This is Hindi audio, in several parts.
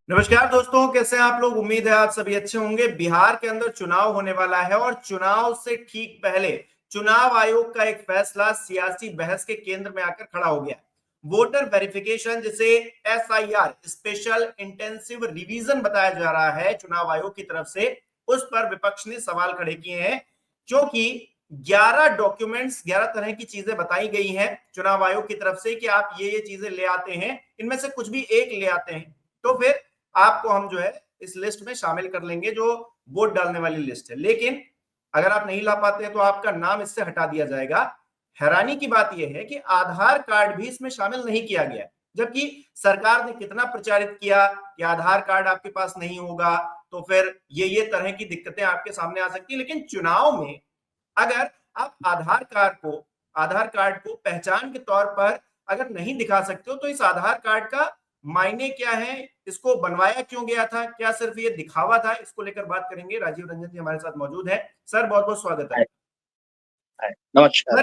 नमस्कार दोस्तों, कैसे हैं आप लोग। उम्मीद है आप सभी अच्छे होंगे। बिहार के अंदर चुनाव होने वाला है और चुनाव से ठीक पहले चुनाव आयोग का एक फैसला सियासी बहस के केंद्र में आकर खड़ा हो गया। वोटर वेरिफिकेशन, जिसे एसआईआर स्पेशल इंटेंसिव रिवीजन बताया जा रहा है चुनाव आयोग की तरफ से, उस पर विपक्ष ने सवाल खड़े किए हैं, क्योंकि 11 डॉक्यूमेंट्स, 11 तरह की चीजें बताई गई हैं चुनाव आयोग की तरफ से कि आप ये चीजें ले आते हैं, इनमें से कुछ भी एक ले आते हैं तो फिर आपको हम जो है इस लिस्ट में शामिल कर लेंगे, जो वोट डालने वाली लिस्ट है। लेकिन अगर आप नहीं ला पाते हैं तो आपका नाम इससे हटा दिया जाएगा। हैरानी की बात यह है कि आधार कार्ड भी इसमें शामिल नहीं किया गया, जबकि सरकार ने कितना प्रचारित किया कि आधार कार्ड आपके पास नहीं होगा तो फिर ये तरह की दिक्कतें आपके सामने आ सकती है। लेकिन चुनाव में अगर आप आधार कार्ड को पहचान के तौर पर अगर नहीं दिखा सकते हो तो इस आधार कार्ड का मायने क्या है, इसको बनवाया क्यों गया था, क्या सिर्फ ये दिखावा था, इसको लेकर बात करेंगे। राजीव रंजन जी हमारे साथ मौजूद है। सर, बहुत बहुत स्वागत है हाय, आपका। हाय, नमस्कार।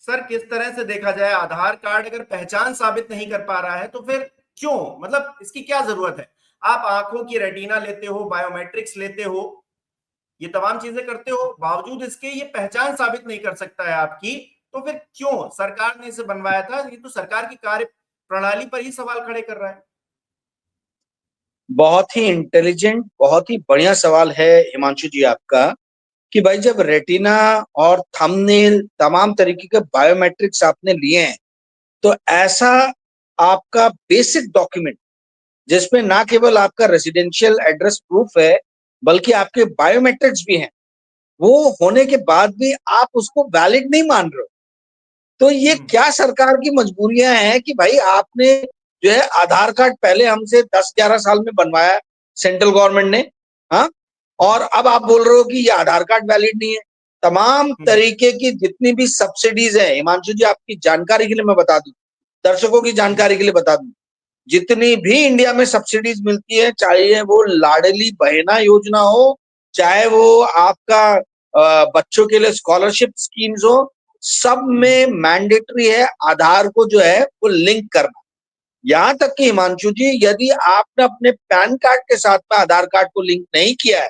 सर, किस तरह से देखा जाए, आधार कार्ड अगर पहचान साबित नहीं कर पा रहा है तो फिर क्यों, मतलब इसकी क्या जरूरत है। आप आंखों की रेटिना लेते हो, बायोमेट्रिक्स लेते हो, ये तमाम चीजें करते हो, बावजूद इसके ये पहचान साबित नहीं कर सकता है आपकी, तो फिर क्यों सरकार ने इसे बनवाया था। ये तो सरकार की कार्य प्रणाली पर ही सवाल खड़े कर रहा है। बहुत ही इंटेलिजेंट, बहुत ही बढ़िया सवाल है हिमांशु जी आपका कि भाई जब रेटिना और थंबनेल तमाम तरीके के बायोमेट्रिक्स आपने लिए हैं तो ऐसा आपका बेसिक डॉक्यूमेंट जिसमें ना केवल आपका रेजिडेंशियल एड्रेस प्रूफ है बल्कि आपके बायोमेट्रिक्स भी हैं, वो होने के बाद भी आप उसको वैलिड नहीं मान रहे हो। तो ये हम्म। क्या सरकार की मजबूरियां हैं कि भाई आपने जो है आधार कार्ड पहले हमसे 10-11 साल में बनवाया सेंट्रल गवर्नमेंट ने, हाँ, और अब आप बोल रहे हो कि ये आधार कार्ड वैलिड नहीं है। तमाम हम्म। तरीके की जितनी भी सब्सिडीज है, हिमांशु जी आपकी जानकारी के लिए मैं बता दूं, दर्शकों की हम्म। जानकारी के लिए बता दूं, जितनी भी इंडिया में सब्सिडीज मिलती है, चाहे वो लाडली बहना योजना हो, चाहे वो आपका बच्चों के लिए स्कॉलरशिप स्कीम्स हो, सब हम्म। में मैंडेटरी है आधार को जो है वो लिंक करना। यहां तक कि हिमांशु जी, यदि आपने अपने पैन कार्ड के साथ में आधार कार्ड को लिंक नहीं किया है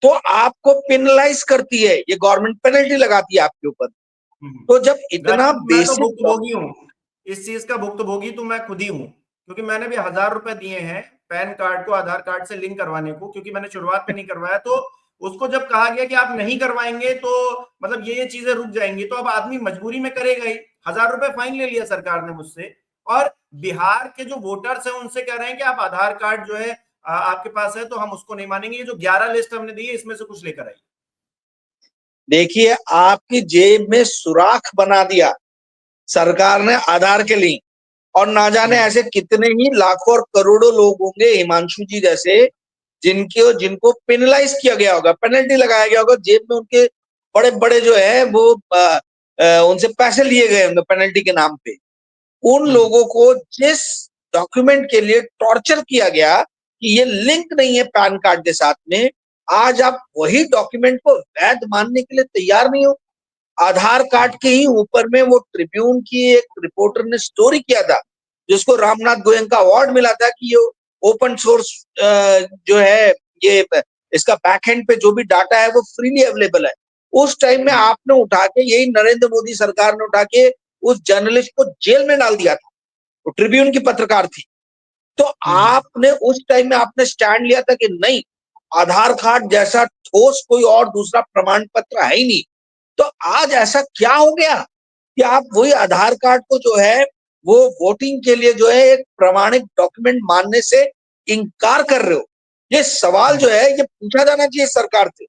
तो आपको पेनलाइज करती है, ये गवर्नमेंट पेनल्टी लगाती है आपके ऊपर। हम्म। तो जब इतना राजीव, मैं तो बेसिक भुक्तभोगी हूँ, इस चीज का भुक्तभोगी तो मैं खुद ही हूँ, क्योंकि मैंने भी 1,000 रुपए दिए हैं पैन कार्ड को आधार कार्ड से लिंक करवाने को, क्योंकि मैंने शुरुआत में नहीं करवाया। तो उसको जब कहा गया कि आप नहीं करवाएंगे तो मतलब ये चीजें रुक जाएंगी, तो अब आदमी मजबूरी में करेगा ही। 1,000 रुपए फाइन ले लिया सरकार ने मुझसे, और बिहार के जो वोटर्स हैं उनसे कह रहे हैं कि आप आधार कार्ड जो है आपके पास है तो हम उसको नहीं मानेंगे। ये जो 11 लिस्ट हमने दी है इसमें से कुछ लेकर आइए। देखिए, आपकी जेब में सुराख बना दिया सरकार ने आधार के लिए। और ना जाने हम्म। ऐसे कितने ही लाखों और करोड़ों लोग होंगे हिमांशु जी जैसे, जिनके जिनको पेनलाइज किया गया होगा, पेनल्टी लगाया गया होगा, जेब में उनके बड़े बड़े जो है वो उनसे पैसे लिए गए होंगे पेनल्टी के नाम पे। उन हम्म। लोगों को जिस डॉक्यूमेंट के लिए टॉर्चर किया गया कि ये लिंक नहीं है पैन कार्ड के साथ में, आज आप वही डॉक्यूमेंट को वैध मानने के लिए तैयार नहीं हो। आधार कार्ड के ही ऊपर में वो ट्रिब्यून की एक रिपोर्टर ने स्टोरी किया था जिसको रामनाथ गोयंका अवार्ड मिला था कि ये ओपन सोर्स जो है, ये इसका बैकएंड पे जो भी डाटा है वो फ्रीली अवेलेबल है। उस टाइम में हम्म। आपने उठा के, यही नरेंद्र मोदी सरकार ने उठा के उस जर्नलिस्ट को जेल में डाल दिया था, वो ट्रिब्यून की पत्रकार थी। तो हम्म। आपने उस टाइम में आपने स्टैंड लिया था कि नहीं, आधार कार्ड जैसा ठोस कोई और दूसरा प्रमाण पत्र है ही नहीं। तो आज ऐसा क्या हो गया कि आप वही आधार कार्ड को जो है वो वोटिंग के लिए जो है एक प्रमाणिक डॉक्यूमेंट मानने से इनकार कर रहे हो। ये सवाल जो हम्म। है ये पूछा जाना चाहिए सरकार से।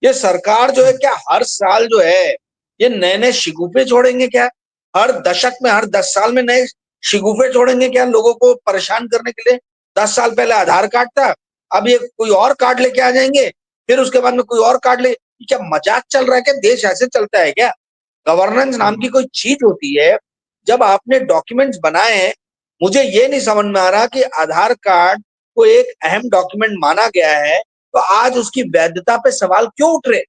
ये सरकार जो है हम्म। क्या हर साल जो है ये नए नए शिगुफे छोड़ेंगे क्या? हर दशक में, हर 10 साल में नए शिगुफे छोड़ेंगे क्या लोगों को परेशान करने के लिए? 10 साल पहले आधार कार्ड था, अब ये कोई और कार्ड लेके आ जाएंगे, फिर उसके बाद में कोई और कार्ड ले। क्या मजाक चल रहा है क्या? देश ऐसे चलता है क्या? गवर्नेंस नाम हम्म। की कोई चीज होती है। जब आपने डॉक्यूमेंट्स बनाए हैं, मुझे ये नहीं समझ में आ रहा कि आधार कार्ड को एक अहम डॉक्यूमेंट माना गया है तो आज उसकी वैधता पे सवाल क्यों उठ रहे?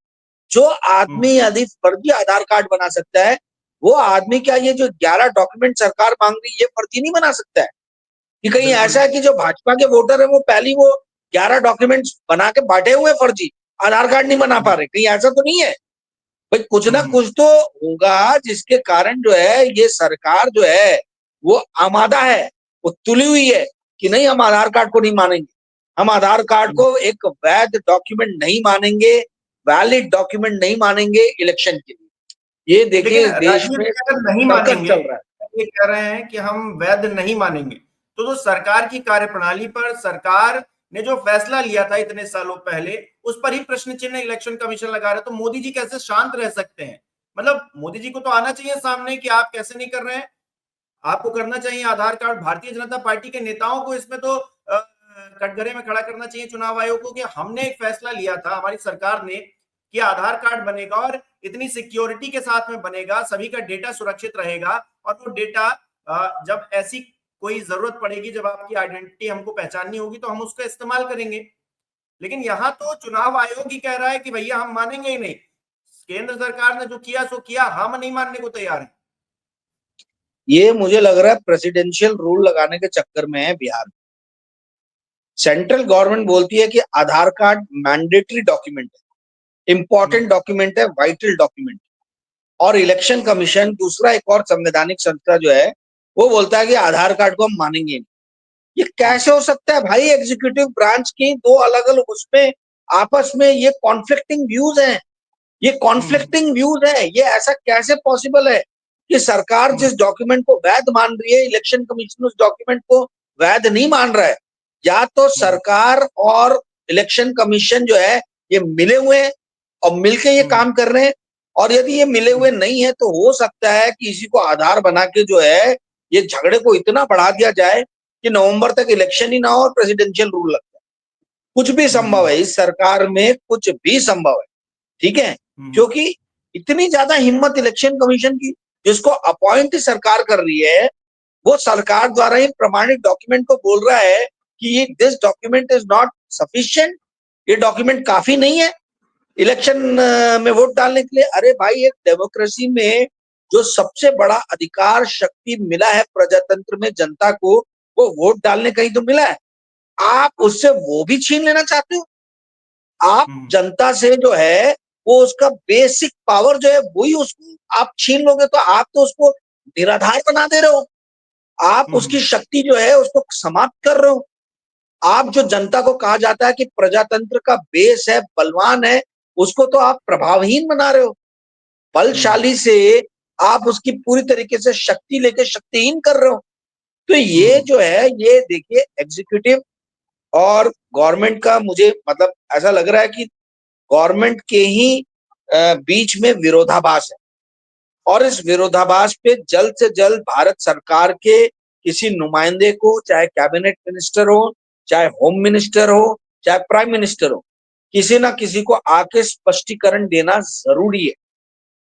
जो हम्म। आदमी यदि फर्जी आधार कार्ड बना सकता है, वो आदमी क्या ये जो 11 डॉक्यूमेंट सरकार मांग रही है ये फर्जी नहीं बना सकता है? कि कहीं बिल्कुल। ऐसा है कि जो भाजपा के वोटर है वो पहली वो 11 डॉक्यूमेंट्स बना के बांटे हुए फर्जी, आधार कार्ड नहीं बना पा रहे, कहीं ऐसा तो नहीं है? भाई कुछ ना हम्म, कुछ तो होगा जिसके कारण जो है ये सरकार जो है वो आमादा है, वो तुली हुई है कि नहीं हम आधार कार्ड को नहीं मानेंगे, हम आधार कार्ड हम्म। को एक वैध डॉक्यूमेंट नहीं मानेंगे, वैलिड डॉक्यूमेंट नहीं मानेंगे इलेक्शन के लिए। ये लेकिन देखिए इस देश राजीव में जी अगर नहीं सर्कस मानेंगे, चल रहा है। ये कह रहे हैं कि हम वैध नहीं मानेंगे, तो जो सरकार की कार्यप्रणाली पर सरकार ने जो फैसला लिया था इतने सालों पहले, उस पर ही प्रश्न चिन्ह इलेक्शन कमीशन लगा रहे, तो मोदी जी कैसे शांत रह सकते हैं? मतलब मोदी जी को तो आना चाहिए सामने कि आप कैसे नहीं कर रहे हैं, आपको करना चाहिए आधार कार्ड। भारतीय जनता पार्टी के नेताओं को इसमें तो कटघरे में खड़ा करना चाहिए चुनाव आयोग को कि हमने एक फैसला लिया था, हमारी सरकार ने, कि आधार कार्ड बनेगा और इतनी सिक्योरिटी के साथ में बनेगा, सभी का डेटा सुरक्षित रहेगा, और वो डेटा जब ऐसी कोई जरूरत पड़ेगी, जब आपकी आइडेंटिटी हमको पहचाननी होगी, तो हम उसका इस्तेमाल करेंगे। लेकिन यहां तो चुनाव आयोग ही कह रहा है कि भैया हम मानेंगे ही नहीं, केंद्र सरकार ने जो किया सो किया, हम नहीं मानने को तैयार हैं। ये मुझे लग रहा है प्रेसिडेंशियल रूल लगाने के चक्कर में है बिहार में। सेंट्रल गवर्नमेंट बोलती है कि आधार कार्ड मैंडेटरी डॉक्यूमेंट है, इंपॉर्टेंट डॉक्यूमेंट है, वाइटल डॉक्यूमेंट। और इलेक्शन कमीशन दूसरा एक और संवैधानिक संस्था जो है वो बोलता है कि आधार कार्ड को हम मानेंगे नहीं। ये कैसे हो सकता है भाई? एग्जीक्यूटिव ब्रांच की दो अलग अलग उसमें आपस में ये कॉन्फ्लिक्टिंग व्यूज हैं, ये हम्म, कॉन्फ्लिक्टिंग व्यूज है, ये ऐसा कैसे पॉसिबल है कि सरकार हम्म, जिस डॉक्यूमेंट को वैध मान रही है इलेक्शन कमीशन उस डॉक्यूमेंट को वैध नहीं मान रहा है? या तो हम्म, सरकार और इलेक्शन कमीशन जो है ये मिले हुए हैं और मिलके ये हम्म, काम कर रहे हैं, और यदि ये मिले हुए नहीं है तो हो सकता है कि इसी को आधार बना के जो है ये झगड़े को इतना बढ़ा दिया जाए कि नवंबर तक इलेक्शन ही ना हो और प्रेसिडेंशियल रूल लग जाए। कुछ भी संभव है, हम्म, इस सरकार में कुछ भी संभव है। ठीक है, हम्म, क्योंकि इतनी ज्यादा हिम्मत इलेक्शन कमीशन की, जिसको अपॉइंट सरकार कर रही है वो सरकार द्वारा ही प्रमाणित डॉक्यूमेंट को बोल रहा है कि ये this document is not sufficient, ये डॉक्यूमेंट काफी नहीं है इलेक्शन में वोट डालने के लिए। अरे भाई एक डेमोक्रेसी में जो सबसे बड़ा अधिकार शक्ति मिला है प्रजातंत्र में जनता को, वो वोट डालने का ही तो मिला है। आप उससे वो भी छीन लेना चाहते हो? आप हम्म, जनता से जो है वो उसका बेसिक पावर जो है वही उसको आप छीन लोगे, तो आप तो उसको निराधार बना दे रहे हो, आप उसकी हम्म, शक्ति जो है उसको समाप्त कर रहे हो। आप जो जनता को कहा जाता है कि प्रजातंत्र का बेस है, बलवान है, उसको तो आप प्रभावहीन बना रहे हो। हम्म, बलशाली से आप उसकी पूरी तरीके से शक्ति लेके शक्तिहीन कर रहे हो। तो ये हम्म, जो है ये देखिए एग्जीक्यूटिव और गवर्नमेंट का मुझे मतलब ऐसा लग रहा है कि गवर्नमेंट के ही बीच में विरोधाभास है, और इस विरोधाभास पे जल्द से जल्द भारत सरकार के किसी नुमाइंदे को, चाहे कैबिनेट मिनिस्टर हो, चाहे होम मिनिस्टर हो, चाहे प्राइम मिनिस्टर हो, किसी ना किसी को आके स्पष्टीकरण देना जरूरी है,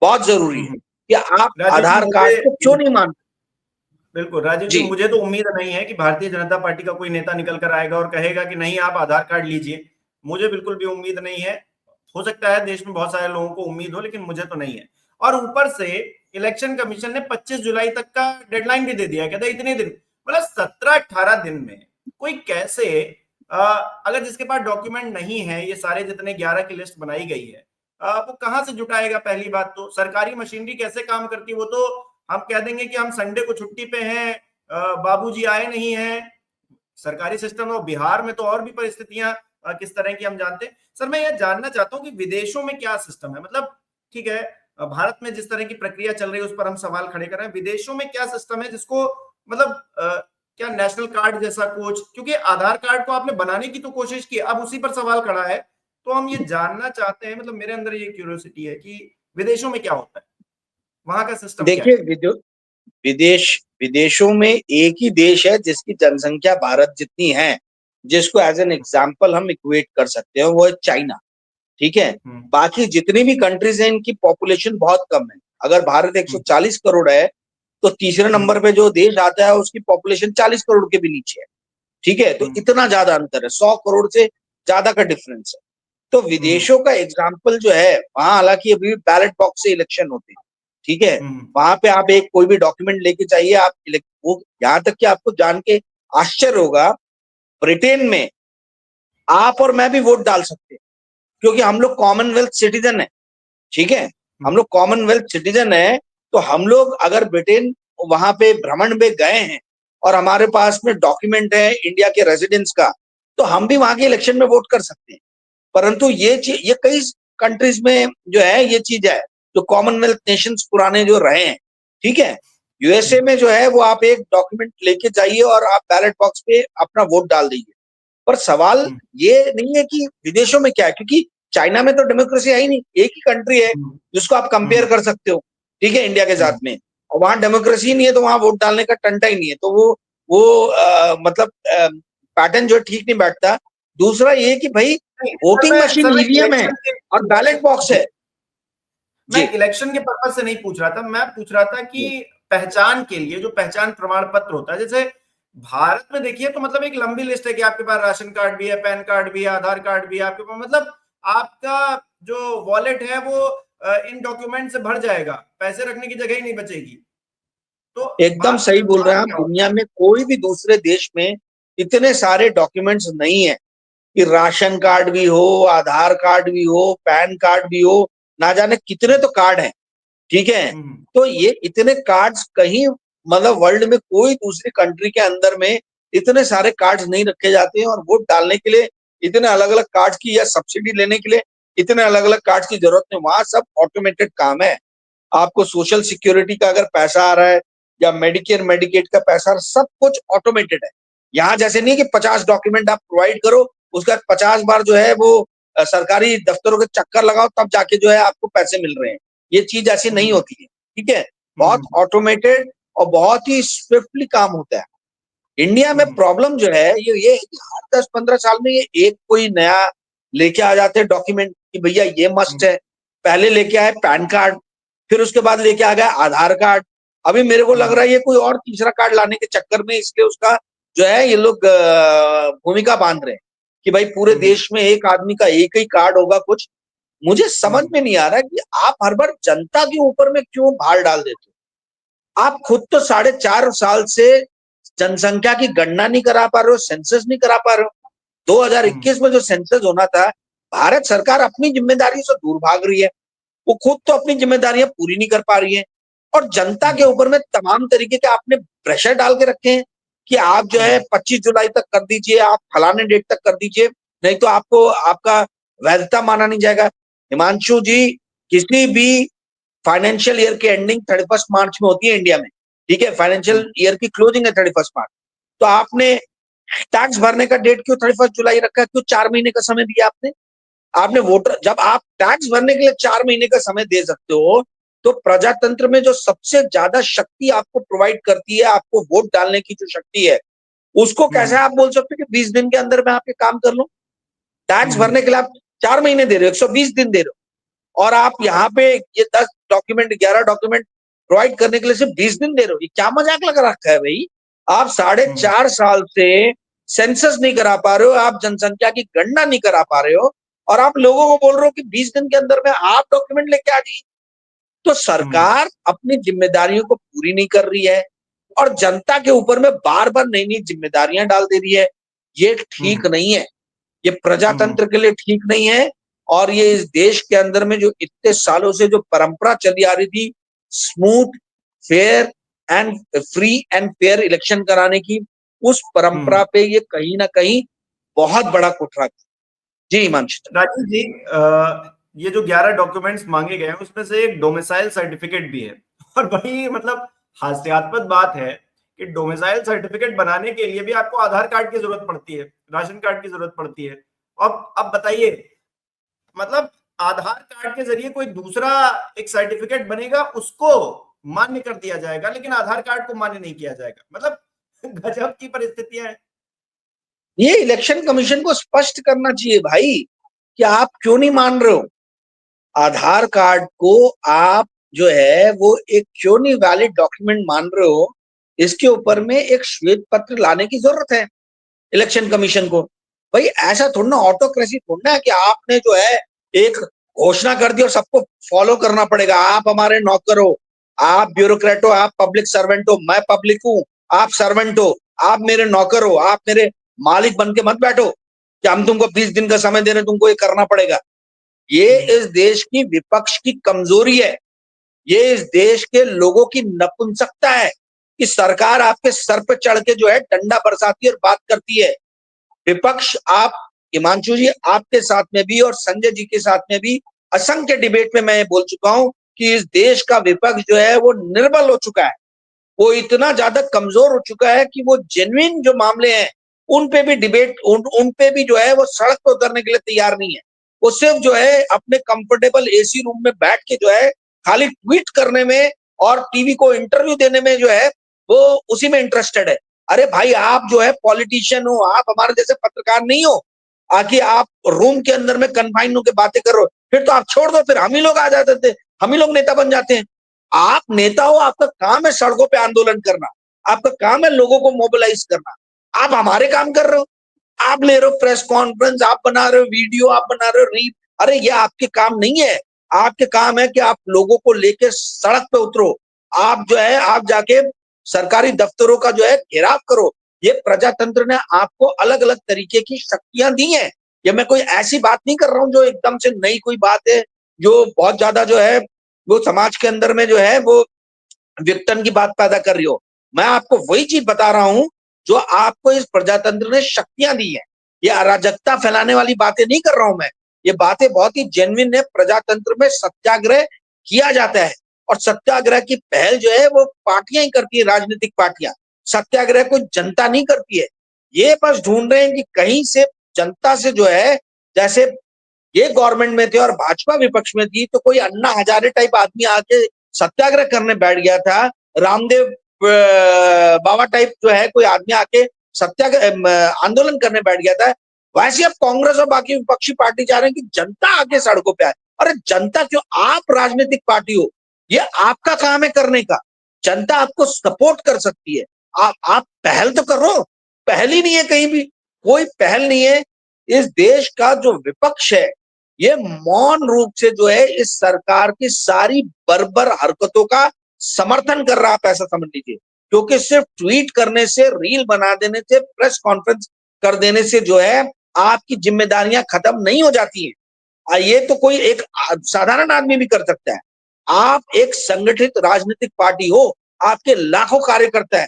बहुत जरूरी है हम्म। कि आप राजीव जी आधार कार्ड मुझे, को क्यों नहीं मानते। बिल्कुल राजीव जी, जी। मुझे तो उम्मीद नहीं है कि भारतीय जनता पार्टी का कोई नेता निकल कर आएगा और कहेगा कि नहीं आप आधार कार्ड लीजिए। मुझे बिल्कुल भी उम्मीद नहीं है। हो सकता है देश में बहुत सारे लोगों को उम्मीद हो, लेकिन मुझे तो नहीं है। और ऊपर से इलेक्शन कमीशन ने 25 जुलाई तक का डेडलाइन भी दे दिया है, कहते हैं इतने दिन, मतलब 17-18 दिन में कोई कैसे, अगर जिसके पास डॉक्यूमेंट नहीं है, ये सारे जितने 11 की लिस्ट बनाई गई है, वो कहां से जुटाएगा? पहली बात तो सरकारी मशीनरी कैसे काम करती है? वो तो हम कह देंगे कि हम संडे को छुट्टी पे हैं, बाबूजी आए नहीं हैं, सरकारी सिस्टम और बिहार में तो और भी परिस्थितियां किस तरह की हम जानते हैं। सर मैं यह जानना चाहता हूं कि विदेशों में क्या सिस्टम है, मतलब ठीक है, भारत में जिस तरह की प्रक्रिया चल रही है उस पर हम सवाल खड़े कर रहे हैं, विदेशों में क्या सिस्टम है जिसको, मतलब क्या नेशनल कार्ड जैसा कुछ, क्योंकि आधार कार्ड को आपने बनाने की तो कोशिश की, अब उसी पर सवाल खड़ा है। तो हम ये जानना चाहते हैं, मतलब मेरे अंदर ये क्यूरियोसिटी है कि विदेशों में क्या होता है, वहां का सिस्टम क्या देखिए है? विदेश विदेशों में एक ही देश है जिसकी जनसंख्या भारत जितनी है, जिसको एज एन एग्जाम्पल हम इक्वेट कर सकते हैं, वो है चाइना। ठीक है, हम्म, बाकी जितनी भी कंट्रीज हैं इनकी पॉपुलेशन बहुत कम है। अगर भारत हम्म, 140 करोड़ है तो तीसरे हम्म, नंबर पे जो देश आता है उसकी पॉपुलेशन 40 करोड़ के भी नीचे है। ठीक है, तो हम्म, इतना ज्यादा अंतर है, 100 करोड़ से ज्यादा का डिफरेंस है। तो हम्म, विदेशों का एग्जाम्पल जो है वहां हालांकि अभी बैलेट बॉक्स से इलेक्शन होते हैं। ठीक है, हम्म, वहां पे आप एक कोई भी डॉक्यूमेंट लेके जाइए, आप वो यहाँ तक कि आपको जान के आश्चर्य होगा, ब्रिटेन में आप और मैं भी वोट डाल सकते हैं, क्योंकि हम लोग कॉमनवेल्थ सिटीजन है, ठीक है, हम लोग कॉमनवेल्थ सिटीजन है। तो हम लोग अगर ब्रिटेन वहां पे भ्रमण में गए हैं और हमारे पास में डॉक्यूमेंट है इंडिया के रेजिडेंस का, तो हम भी वहां के इलेक्शन में वोट कर सकते हैं। परंतु ये कई कंट्रीज में जो है ये चीज है, जो कॉमनवेल्थ नेशंस पुराने जो रहे हैं, ठीक है, यूएसए में जो है वो आप एक डॉक्यूमेंट लेके जाइए और आप बैलेट बॉक्स पे अपना वोट डाल दीजिए। पर सवाल ये नहीं है कि विदेशों में क्या है, क्योंकि चाइना में तो डेमोक्रेसी है ही नहीं, एक ही कंट्री है जिसको आप कंपेयर कर सकते हो, ठीक है, इंडिया के साथ में, और वहां डेमोक्रेसी नहीं है तो वहां वोट डालने का टंटा ही नहीं है। तो वो मतलब पैटर्न जो ठीक नहीं बैठता। दूसरा ये कि भाई नहीं, वोटिंग मशीन सर मैं ईवीएम है इलेक्शन के और बैलेट बॉक्स है। मैं जी इलेक्शन के पर्पज से नहीं पूछ रहा था, मैं पूछ रहा था कि पहचान के लिए जो पहचान प्रमाण पत्र होता है, जैसे भारत में देखिए तो मतलब एक लंबी लिस्ट है कि आपके पास राशन कार्ड भी है, पैन कार्ड भी है, आधार कार्ड भी है आपके पास, मतलब आपका जो वॉलेट है वो इन डॉक्यूमेंट से भर जाएगा, पैसे रखने की जगह ही नहीं बचेगी। तो एकदम बात सही बोल रहे हैं पहचान आप। क्या होता दुनिया में कोई भी दूसरे देश में इतने सारे डॉक्यूमेंट्स नहीं है कि राशन कार्ड भी हो, आधार कार्ड भी हो, पैन कार्ड भी हो, ना जाने कितने तो कार्ड हैं, ठीक है। है? तो ये इतने कार्ड्स कहीं मतलब वर्ल्ड में कोई दूसरी कंट्री के अंदर में इतने सारे कार्ड्स नहीं रखे जाते हैं, और वोट डालने के लिए इतने अलग अलग कार्ड्स की या सब्सिडी लेने के लिए इतने अलग अलग कार्ड्स की जरूरत नहीं। वहां सब ऑटोमेटेड काम है। आपको सोशल सिक्योरिटी का अगर पैसा आ रहा है या मेडिकेयर मेडिकेट का पैसा, सब कुछ ऑटोमेटेड है। यहाँ जैसे नहीं कि 50 डॉक्यूमेंट आप प्रोवाइड करो, उसके बाद 50 बार जो है वो सरकारी दफ्तरों के चक्कर लगाओ तब जाके जो है आपको पैसे मिल रहे हैं। ये चीज ऐसी नहीं होती है, ठीक है। बहुत ऑटोमेटेड और बहुत ही स्विफ्टली काम होता है। इंडिया में प्रॉब्लम जो है ये है कि हर 10-15 साल में ये एक कोई नया लेके आ जाते हैं डॉक्यूमेंट कि भैया ये मस्ट है। पहले लेके आए पैन कार्ड, फिर उसके बाद लेके आ गया आधार कार्ड। अभी मेरे को लग रहा है ये कोई और तीसरा कार्ड लाने के चक्कर में, इसलिए उसका जो है ये लोग भूमिका बांध रहे हैं कि भाई पूरे देश में एक आदमी का एक ही कार्ड होगा कुछ। मुझे समझ में नहीं आ रहा कि आप हर बार जनता के ऊपर में क्यों भार डाल देते हो। आप खुद तो 4.5 साल से जनसंख्या की गणना नहीं करा पा रहे हो, सेंसस नहीं करा पा रहे हो। 2021 में जो सेंसस होना था, भारत सरकार अपनी जिम्मेदारी से दूर भाग रही है। वो खुद तो अपनी जिम्मेदारियां पूरी नहीं कर पा रही है, और जनता के ऊपर में तमाम तरीके के आपने प्रेशर डाल के रखे हैं कि आप जो है 25 जुलाई तक कर दीजिए, आप फलाने डेट तक कर दीजिए, नहीं तो आपको आपका वैधता माना नहीं जाएगा। हिमांशु जी, किसी भी फाइनेंशियल ईयर की एंडिंग 31 मार्च में होती है इंडिया में, ठीक है, फाइनेंशियल ईयर की क्लोजिंग है 31 मार्च। तो आपने टैक्स भरने का डेट क्यों 31 जुलाई रखा है? क्यों 4 महीने का समय दिया आपने? आपने वोटर, जब आप टैक्स भरने के लिए 4 महीने का समय दे सकते हो, तो प्रजातंत्र में जो सबसे ज्यादा शक्ति आपको प्रोवाइड करती है, आपको वोट डालने की जो शक्ति है, उसको कैसे आप बोल सकते हो कि 20 दिन के अंदर में आप ये काम कर लो? टैक्स भरने के लिए आप 4 महीने दे रहे हो, 120 दिन दे रहे हो, और आप यहाँ पे ये 10 डॉक्यूमेंट 11 डॉक्यूमेंट प्रोवाइड करने के लिए सिर्फ 20 दिन दे रहे हो। ये क्या मजाक लगा रखा है भाई? आप 4.5 साल से सेंसस नहीं करा पा रहे हो, आप जनसंख्या की गणना नहीं करा पा रहे हो, और आप लोगों को बोल रहे हो कि 20 दिन के अंदर में आप डॉक्यूमेंट लेके आ जाइए। तो सरकार अपनी जिम्मेदारियों को पूरी नहीं कर रही है, और जनता के ऊपर में बार बार नई नई जिम्मेदारियां डाल दे रही है। ये ठीक नहीं है, ये प्रजातंत्र के लिए ठीक नहीं है। और ये इस देश के अंदर में जो इतने सालों से जो परंपरा चली आ रही थी, smooth, fair and free and fair election कराने की, उस परंपरा पे ये कहीं ना कहीं बहुत बड़ा कुठरा। जी हिमांशु। राजीव जी, ये जो 11 डॉक्यूमेंट्स मांगे गए हैं उसमें से एक डोमिसाइल सर्टिफिकेट भी है, और बड़ी मतलब हास्यास्पद बात है कि डोमिसाइल सर्टिफिकेट बनाने के लिए भी आपको आधार कार्ड की जरूरत पड़ती है, राशन कार्ड की जरूरत पड़ती है। अब बताइए, मतलब आधार कार्ड के जरिए कोई दूसरा एक सर्टिफिकेट बनेगा, उसको मान्य कर दिया जाएगा, लेकिन आधार कार्ड को मान्य नहीं किया जाएगा। मतलब गजब की परिस्थितियां हैं। ये इलेक्शन कमीशन को स्पष्ट करना चाहिए भाई कि आप क्यों नहीं मान रहे हो आधार कार्ड को। आप जो है वो एक क्यों नहीं वैलिड डॉक्यूमेंट मान रहे हो? इसके ऊपर में एक श्वेत पत्र लाने की जरूरत है इलेक्शन कमीशन को। भाई ऐसा थोड़ा ना, ऑटोक्रेसी थोड़ा ना कि आपने जो है एक घोषणा कर दी और सबको फॉलो करना पड़ेगा। आप हमारे नौकर हो, आप ब्यूरोक्रेट हो, आप पब्लिक सर्वेंट हो, मैं पब्लिक हूं, आप सर्वेंट हो। आप मेरे नौकर हो, आप मेरे मालिक बन के मत बैठो कि हम तुमको 20 दिन का समय दे रहे हैं, तुमको ये करना पड़ेगा। ये इस देश की विपक्ष की कमजोरी है, ये इस देश के लोगों की नपुंसकता है कि सरकार आपके सर पे चढ़ के जो है डंडा बरसाती है और बात करती है। विपक्ष, आप हिमांशु जी, आपके साथ में भी और संजय जी के साथ में भी असंख्य डिबेट में मैं ये बोल चुका हूं कि इस देश का विपक्ष जो है वो निर्बल हो चुका है, वो इतना ज्यादा कमजोर हो चुका है कि वो जेन्युइन जो मामले हैं उन पे भी डिबेट, उन पे भी जो है वो सड़क पर उतरने के लिए तैयार नहीं है। वो सिर्फ जो है अपने कंफर्टेबल एसी रूम में बैठ के जो है खाली ट्वीट करने में और टीवी को इंटरव्यू देने में जो है वो उसी में इंटरेस्टेड है। अरे भाई, आप जो है पॉलिटिशियन हो, आप हमारे जैसे पत्रकार नहीं हो आखिर आप रूम के अंदर में कन्फाइन होकर बातें कर रहे हो, फिर तो आप छोड़ दो, फिर हम ही लोग आ जाते थे, हम ही लोग नेता बन जाते हैं। आप नेता हो, आपका काम है सड़कों पे आंदोलन करना, आपका काम है लोगों को मोबिलाइज करना। आप हमारे काम कर रहे हो, आप ले रहे हो प्रेस कॉन्फ्रेंस, आप बना रहे हो वीडियो, आप बना रहे हो रील। अरे ये आपके काम नहीं है, आपके काम है कि आप लोगों को लेकर सड़क पे उतरो, आप जो है आप जाके सरकारी दफ्तरों का जो है घेराव करो। ये प्रजातंत्र ने आपको अलग अलग तरीके की शक्तियां दी हैं। ये मैं कोई ऐसी बात नहीं कर रहा हूं जो एकदम से नई कोई बात है, जो बहुत ज्यादा जो है वो समाज के अंदर में जो है वो विघटन की बात पैदा कर रही हो। मैं आपको वही चीज बता रहा हूं जो आपको इस प्रजातंत्र ने शक्तियां दी है। ये अराजकता फैलाने वाली बातें नहीं कर रहा हूं मैं, ये बातें बहुत ही जेन्युइन है। प्रजातंत्र में सत्याग्रह किया जाता है और सत्याग्रह की पहल जो है वो पार्टियां ही करती है, राजनीतिक पार्टियां। सत्याग्रह को जनता नहीं करती है। ये बस ढूंढ रहे हैं कि कहीं से जनता से जो है, जैसे ये गवर्नमेंट में थे और भाजपा विपक्ष में थी तो कोई अन्ना हजारे टाइप आदमी आके सत्याग्रह करने बैठ गया था, रामदेव बाबा टाइप जो है कोई आदमी आके सत्याग्रह आंदोलन करने बैठ गया था। वैसे अब कांग्रेस और बाकी विपक्षी पार्टी चाह रहे हैं कि जनता आके सड़कों पे आए। अरे जनता क्यों, आप राजनीतिक पार्टी हो, ये आपका काम है करने का। जनता आपको सपोर्ट कर सकती है, आप पहल तो करो। पहल ही नहीं है, कहीं भी कोई पहल नहीं है। इस देश का जो विपक्ष है ये मौन रूप से जो है इस सरकार की सारी बर्बर हरकतों का समर्थन कर रहा, आप ऐसा समझ लीजिए। क्योंकि सिर्फ ट्वीट करने से, रील बना देने से, प्रेस कॉन्फ्रेंस कर देने से जो है आपकी जिम्मेदारियां खत्म नहीं हो जाती हैं। ये तो कोई एक साधारण आदमी भी कर सकता है। आप एक संगठित राजनीतिक पार्टी हो, आपके लाखों कार्यकर्ता है,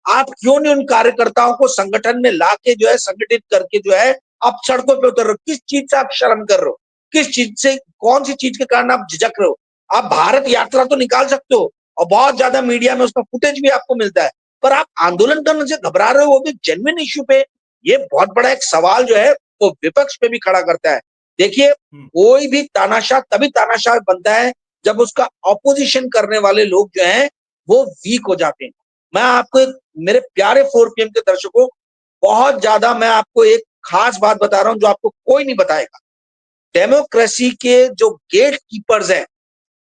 आप क्यों नहीं उन कार्यकर्ताओं को संगठन में लाके जो है संगठित करके जो है आप सड़कों पे उतर रहे हो? किस चीज से आप शर्म कर रहे हो? किस चीज से, कौन सी चीज के कारण आप झिझक रहे हो? आप भारत यात्रा तो निकाल सकते हो और बहुत ज्यादा मीडिया में उसका फुटेज भी आपको मिलता है, पर आप आंदोलन करने से घबरा रहे हो, वो भी जेन्युइन इश्यू पे। ये बहुत बड़ा एक सवाल जो है वो विपक्ष पे भी खड़ा करता है। देखिए, कोई भी तानाशाह तभी तानाशाह बनता है जब उसका ऑपोजिशन करने वाले लोग जो हैं वो वीक हो जाते हैं। मैं आपको एक, मेरे प्यारे 4 PM के दर्शकों, बहुत ज्यादा मैं आपको एक खास बात बता रहा हूं जो आपको कोई नहीं बताएगा। डेमोक्रेसी के जो गेट कीपर्स हैं,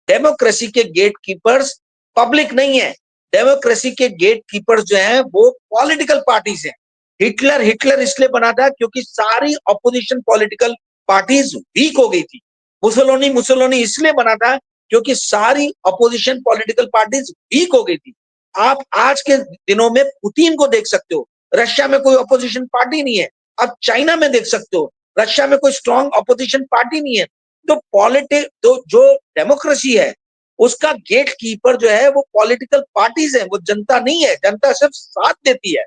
डेमोक्रेसी के गेट कीपर्स पब्लिक नहीं है। डेमोक्रेसी के गेट कीपर्स जो हैं वो पॉलिटिकल पार्टीज हैं। हिटलर हिटलर इसलिए बना था क्योंकि सारी ऑपोजिशन पॉलिटिकल पार्टीज वीक हो गई थी। मुसोलिनी मुसोलिनी इसलिए बना था क्योंकि सारी ऑपोजिशन पॉलिटिकल पार्टीज वीक हो गई थी। आप आज के दिनों में पुतिन को देख सकते हो, रशिया में कोई ऑपोजिशन पार्टी नहीं है। आप चाइना में देख सकते हो, रशिया में कोई स्ट्रॉन्ग ऑपोजिशन पार्टी नहीं है। तो पॉलिटिक, तो जो डेमोक्रेसी है उसका गेट कीपर जो है वो पॉलिटिकल पार्टीज है, वो जनता नहीं है। जनता सिर्फ साथ देती है।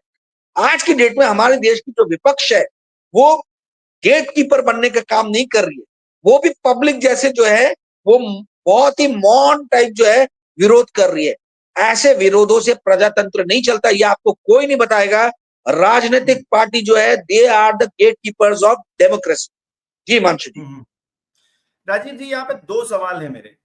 आज की डेट में हमारे देश की जो विपक्ष है वो गेट कीपर बनने का काम नहीं कर रही है। वो भी पब्लिक जैसे जो है वो बहुत ही मौन टाइप जो है विरोध कर रही है। ऐसे विरोधों से प्रजातंत्र नहीं चलता, ये आपको कोई नहीं बताएगा। राजनीतिक पार्टी जो है they are the gatekeepers of democracy. जी मानसू जी। राजीव जी, यहाँ पे दो सवाल है मेरे।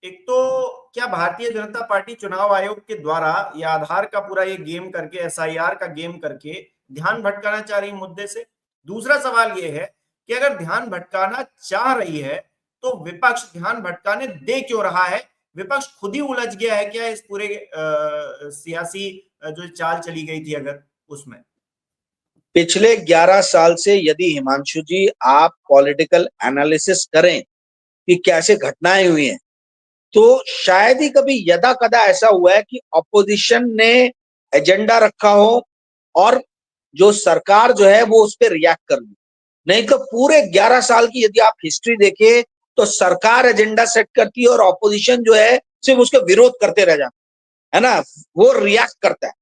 एक तो क्या भारतीय जनता पार्टी चुनाव आयोग के द्वारा या आधार का पूरा ये गेम करके, एसआईआर का गेम करके ध्यान भटकाना चाह रही मुद्दे से? दूसरा सवाल ये है कि अगर ध्यान भटकाना चाह रही है तो विपक्ष ध्यान भटकाने दे क्यों रहा है? विपक्ष खुद ही उलझ गया है क्या इस पूरे सियासी जो चाल चली गई थी अगर उसमें? पिछले 11 साल से यदि हिमांशु जी आप पॉलिटिकल एनालिसिस करें कि कैसे घटनाएं हुई हैं, तो शायद ही कभी यदा कदा ऐसा हुआ है कि ऑपोजिशन ने एजेंडा रखा हो और जो सरकार जो है वो उस पर रिएक्ट कर ली। नहीं तो पूरे 11 साल की यदि आप हिस्ट्री देखें तो सरकार एजेंडा सेट करती है और ऑपोजिशन जो है सिर्फ उसका विरोध करते रह जाते है ना, वो रिएक्ट करता है।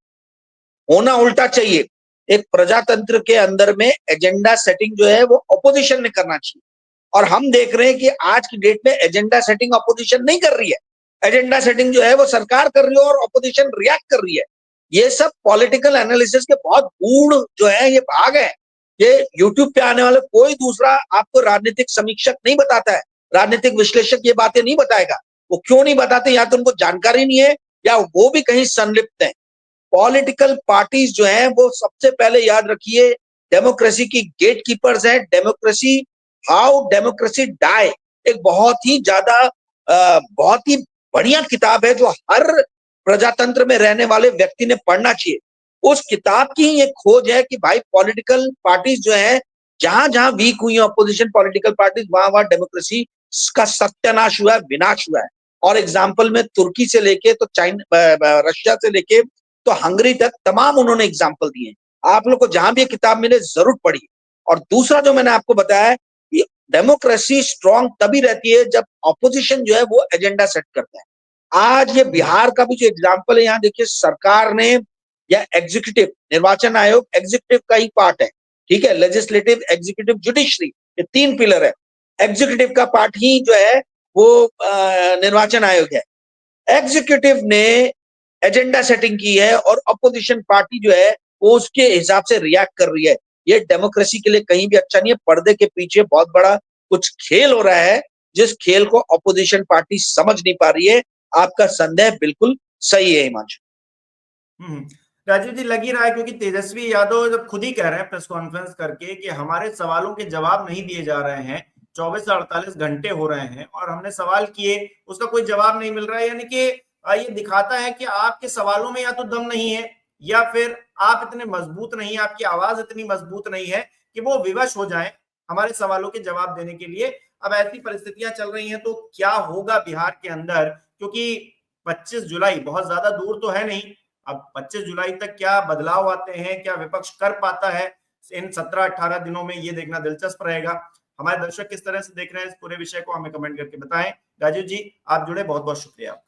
होना उल्टा चाहिए। एक प्रजातंत्र के अंदर में एजेंडा सेटिंग जो है वो ऑपोजिशन ने करना चाहिए, और हम देख रहे हैं कि आज की डेट में एजेंडा सेटिंग ऑपोजिशन नहीं कर रही है, एजेंडा सेटिंग जो है वो सरकार कर रही है और ऑपोजिशन रिएक्ट कर रही है। ये सब पॉलिटिकल एनालिसिस के बहुत गूढ़ जो है ये भाग है। ये यूट्यूब पे आने वाले कोई दूसरा आपको राजनीतिक समीक्षक नहीं बताता है, राजनीतिक विश्लेषक ये बातें नहीं बताएगा। वो क्यों नहीं बताते? या तो उनको जानकारी नहीं है या वो भी कहीं संलिप्त है। पॉलिटिकल पार्टीज जो हैं वो सबसे पहले याद रखिए डेमोक्रेसी की गेट कीपर्स हैं। डेमोक्रेसी, हाउ डेमोक्रेसी डाई, एक बहुत ही ज्यादा बहुत ही बढ़िया किताब है जो हर प्रजातंत्र में रहने वाले व्यक्ति ने पढ़ना चाहिए। उस किताब की ही एक खोज है कि भाई पॉलिटिकल पार्टीज जो है जहां जहां वीक हुई है अपोजिशन पॉलिटिकल पार्टीज, वहां वहां डेमोक्रेसी का सत्यानाश हुआ है, विनाश हुआ है। और एग्जाम्पल में तुर्की से लेके तो चाइना, रशिया से लेके तो हंगरी तक तमाम उन्होंने एग्जाम्पल दिए। आप लोग को जहां भी ये किताब मिले जरूर पढ़िए। और दूसरा जो मैंने आपको बताया कि डेमोक्रेसी स्ट्रांग तभी रहती है जब ऑपोजिशन जो है वो एजेंडा सेट करता है। आज ये बिहार का भी जो एग्जाम्पल है, यहाँ देखिए सरकार ने या एग्जीक्यूटिव, निर्वाचन आयोग एग्जीक्यूटिव का ही पार्ट है, ठीक है, लेजिस्लेटिव, एग्जीक्यूटिव, जुडिशरी, ये 3 पिलर है। एग्जीक्यूटिव का पार्ट ही जो है वो निर्वाचन आयोग है। एग्जीक्यूटिव ने एजेंडा सेटिंग की है और अपोजिशन पार्टी जो है वो उसके हिसाब से रिएक्ट कर रही है। ये डेमोक्रेसी के लिए कहीं भी अच्छा नहीं है। पर्दे के पीछे बहुत बड़ा कुछ खेल हो रहा है, जिस खेल को अपोजिशन पार्टी समझ नहीं पा रही है। आपका संदेह बिल्कुल सही है हिमांशु। राजीव जी, लग ही रहा है क्योंकि तेजस्वी यादव जब खुद ही कह रहे हैं प्रेस कॉन्फ्रेंस करके कि हमारे सवालों के जवाब नहीं दिए जा रहे हैं, 24 से 48 घंटे हो रहे हैं और हमने सवाल किए, उसका कोई जवाब नहीं मिल रहा है। यानी कि ये दिखाता है कि आपके सवालों में या तो दम नहीं है या फिर आप इतने मजबूत नहीं, आपकी आवाज इतनी मजबूत नहीं है कि वो विवश हो जाए हमारे सवालों के जवाब देने के लिए। अब ऐसी परिस्थितियां चल रही हैं तो क्या होगा बिहार के अंदर, क्योंकि 25 जुलाई बहुत ज्यादा दूर तो है नहीं। अब 25 जुलाई तक क्या बदलाव आते हैं, क्या विपक्ष कर पाता है इन 17-18 दिनों में, ये देखना दिलचस्प रहेगा। हमारे दर्शक किस तरह से देख रहे हैं इस पूरे विषय को, हमें कमेंट करके बताएं। राजीव जी, आप जुड़े, बहुत बहुत शुक्रिया।